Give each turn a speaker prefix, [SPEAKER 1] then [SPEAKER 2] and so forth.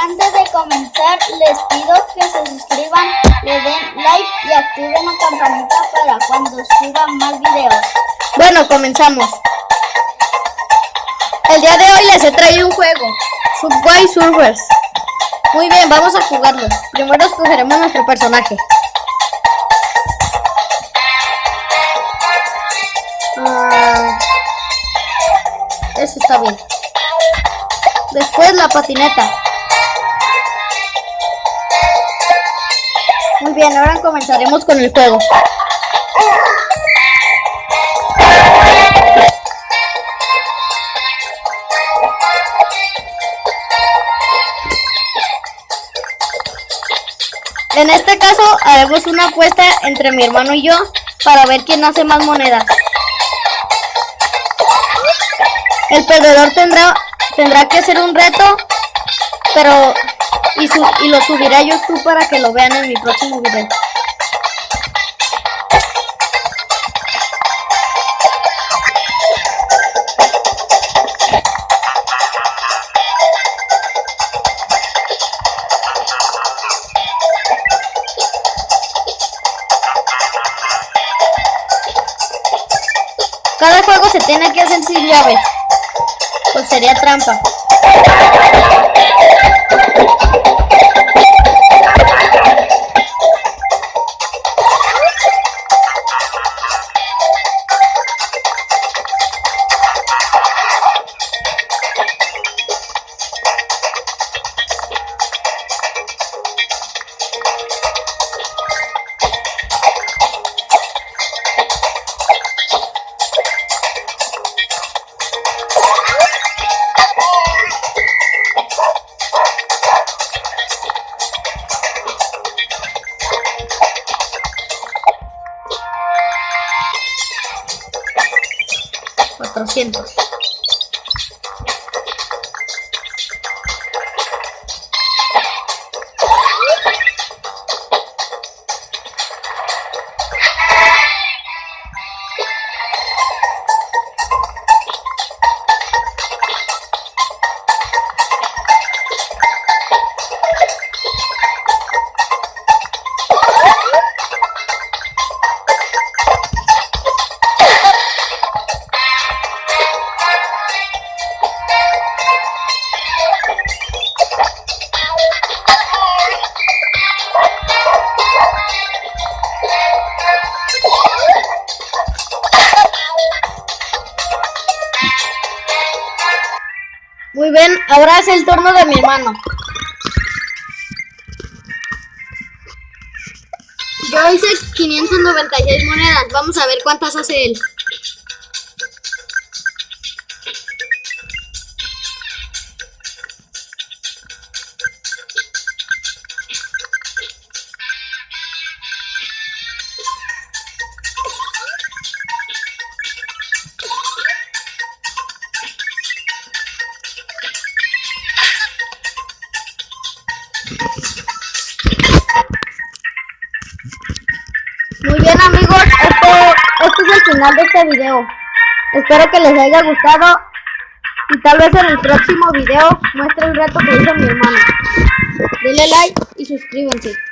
[SPEAKER 1] Antes de comenzar, les pido que se suscriban, le den like y activen la campanita para cuando suban más videos.
[SPEAKER 2] Bueno, comenzamos. El día de hoy les he traído un juego, Subway Surfers. Muy bien, vamos a jugarlo. Primero escogeremos nuestro personaje. Eso está bien. Después la patineta. Muy bien, ahora comenzaremos con el juego. En este caso haremos una apuesta entre mi hermano y yo para ver quién hace más monedas. El perdedor tendrá que hacer un reto, pero y lo subiré a YouTube para que lo vean en mi próximo video. Cada juego se tiene que hacer sin llaves, pues sería trampa. $400. Muy bien, ahora es el turno de mi hermano. Yo hice 596 monedas, vamos a ver cuántas hace él. Muy bien, amigos, este es el final de este video. Espero que les haya gustado y tal vez en el próximo video muestre el reto que hizo mi hermano. Denle like y suscríbanse.